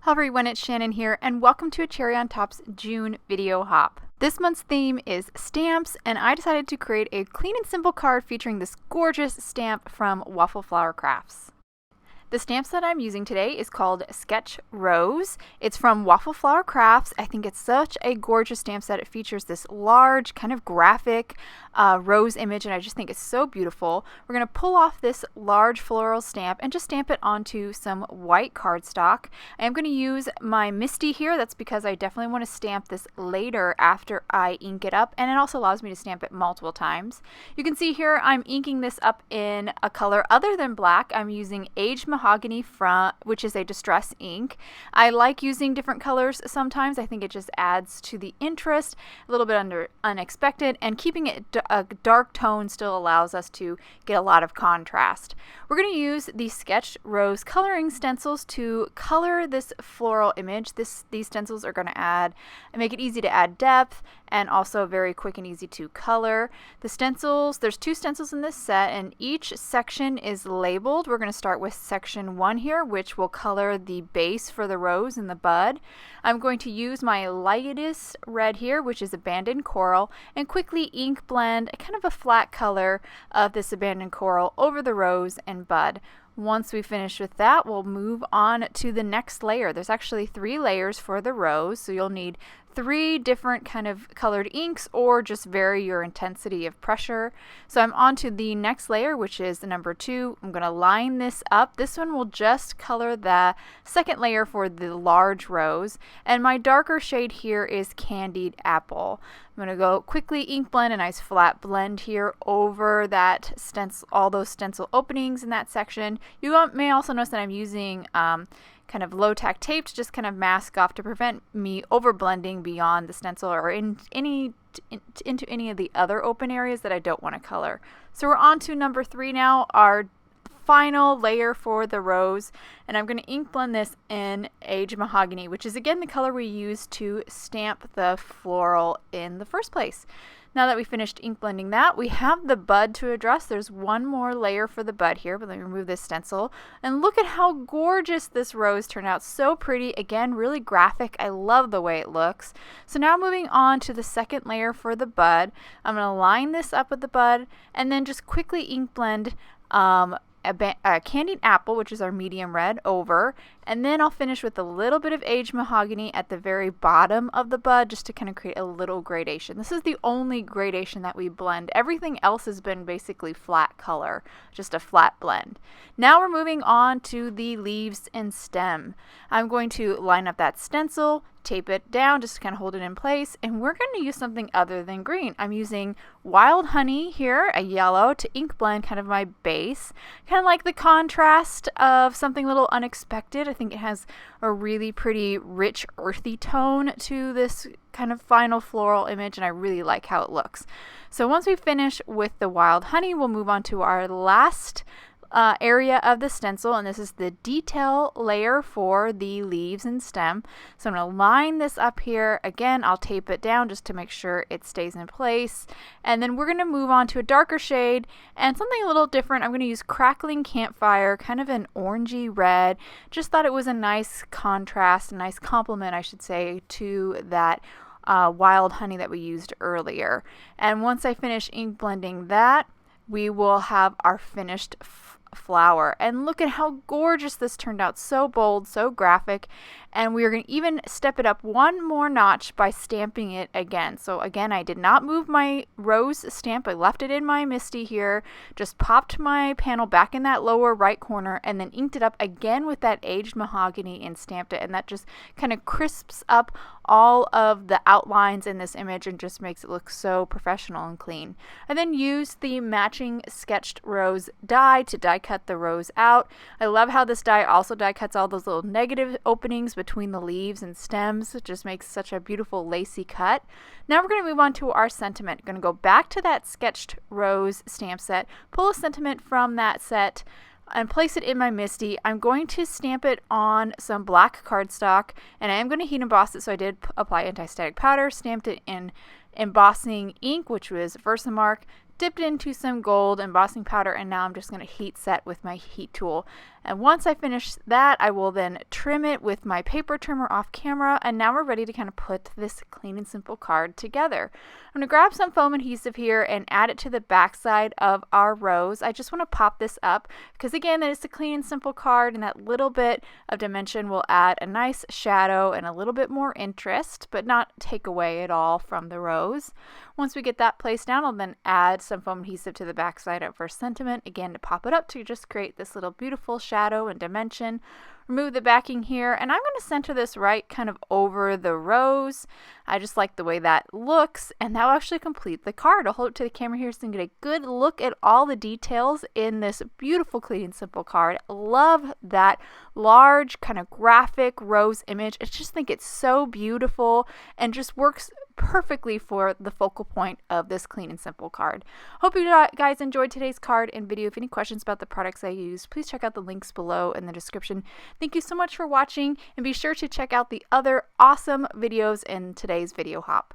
Hello everyone, it's Shannon here, and welcome to a Cherry on Top's June video hop. This month's theme is stamps, and I decided to create a clean and simple card featuring this gorgeous stamp from Waffle Flower Crafts. The stamp set I'm using today is called Sketch Rose. It's from Waffle Flower Crafts. I think it's such a gorgeous stamp set. It features this large, kind of graphic rose image, and I just think it's so beautiful. We're going to pull off this large floral stamp and just stamp it onto some white cardstock. I'm going to use my Misty here. That's because I definitely want to stamp this later after I ink it up, and it also allows me to stamp it multiple times. You can see here I'm inking this up in a color other than black. I'm using Aged Mahogany, which is a distress ink. I like using different colors sometimes. I think it just adds to the interest, a little bit unexpected, and keeping it a dark tone still allows us to get a lot of contrast. We're going to use the Sketch Rose coloring stencils to color this floral image. These stencils are going to make it easy to add depth and also very quick and easy to color. The stencils, there's 2 stencils in this set, and each section is labeled. We're going to start with section 1 here, which will color the base for the rose and the bud. I'm going to use my lightest red here, which is Abandoned Coral, and quickly ink blend kind of a flat color of this Abandoned Coral over the rose and bud. Once we finish with that, we'll move on to the next layer. There's actually 3 layers for the rose, so you'll need 3 different kind of colored inks or just vary your intensity of pressure. So I'm on to the next layer, which is the number 2. I'm going to line this up. This one will just color the second layer for the large rose, and my darker shade here is Candied Apple. I'm going to go quickly ink blend a nice flat blend here over that stencil, all those stencil openings in that section. You may also notice that I'm using kind of low tack tape to just kind of mask off to prevent me over blending beyond the stencil or into any of the other open areas that I don't want to color. So we're on to number 3 now, our final layer for the rose, and I'm going to ink blend this in Aged Mahogany, which is again the color we used to stamp the floral in the first place. Now that we finished ink blending that, we have the bud to address. There's one more layer for the bud here, but let me remove this stencil. And look at how gorgeous this rose turned out. So pretty. Again, really graphic. I love the way it looks. So now moving on to the second layer for the bud. I'm going to line this up with the bud and then just quickly ink blend Candied Apple, which is our medium red, over, and then I'll finish with a little bit of Aged Mahogany at the very bottom of the bud just to kind of create a little gradation. This is the only gradation that we blend. Everything else has been basically flat color, just a flat blend. Now we're moving on to the leaves and stem. I'm going to line up that stencil, tape it down just to kind of hold it in place, and we're going to use something other than green. I'm using Wild Honey here, a yellow, to ink blend kind of my base. Kind of like the contrast of something a little unexpected. I think it has a really pretty rich earthy tone to this kind of final floral image, and I really like how it looks. So once we finish with the Wild Honey, we'll move on to our last area of the stencil, and this is the detail layer for the leaves and stem. So I'm going to line this up here. Again, I'll tape it down just to make sure it stays in place, and then we're going to move on to a darker shade and something a little different. I'm going to use Crackling Campfire, kind of an orangey red. Just thought it was a nice contrast, a nice complement, I should say, to that Wild Honey that we used earlier. And once I finish ink blending that, we will have our finished flower. And look at how gorgeous this turned out. So bold, so graphic. And we are going to even step it up one more notch by stamping it again. So again, I did not move my rose stamp. I left it in my Misty here. Just popped my panel back in that lower right corner and then inked it up again with that Aged Mahogany and stamped it. And that just kind of crisps up all of the outlines in this image and just makes it look so professional and clean. I then used the matching sketched rose die to die cut the rose out. I love how this die also die cuts all those little negative openings between the leaves and stems. It just makes such a beautiful lacy cut. Now we're going to move on to our sentiment. Going to go back to that sketched rose stamp set, pull a sentiment from that set, and place it in my Misty. I'm going to stamp it on some black cardstock, and I am going to heat emboss it, so I did apply anti-static powder, stamped it in embossing ink, which was VersaMark, dipped into some gold embossing powder, and now I'm just going to heat set with my heat tool. And once I finish that, I will then trim it with my paper trimmer off camera, and now we're ready to kind of put this clean and simple card together. I'm going to grab some foam adhesive here and add it to the back side of our rose. I just want to pop this up because again, that is a clean and simple card, and that little bit of dimension will add a nice shadow and a little bit more interest, but not take away at all from the rose. Once we get that placed down, I'll then add some foam adhesive to the back side of our sentiment, again to pop it up to just create this little beautiful shadow and dimension. Remove the backing here, and I'm going to center this right kind of over the rose. I just like the way that looks, and that will actually complete the card. I'll hold it to the camera here so you can get a good look at all the details in this beautiful clean and simple card. Love that large kind of graphic rose image. I just think it's so beautiful and just works perfectly for the focal point of this clean and simple card. Hope you guys enjoyed today's card and video. If you have any questions about the products I used, please check out the links below in the description. Thank you so much for watching, and be sure to check out the other awesome videos in today's video hop.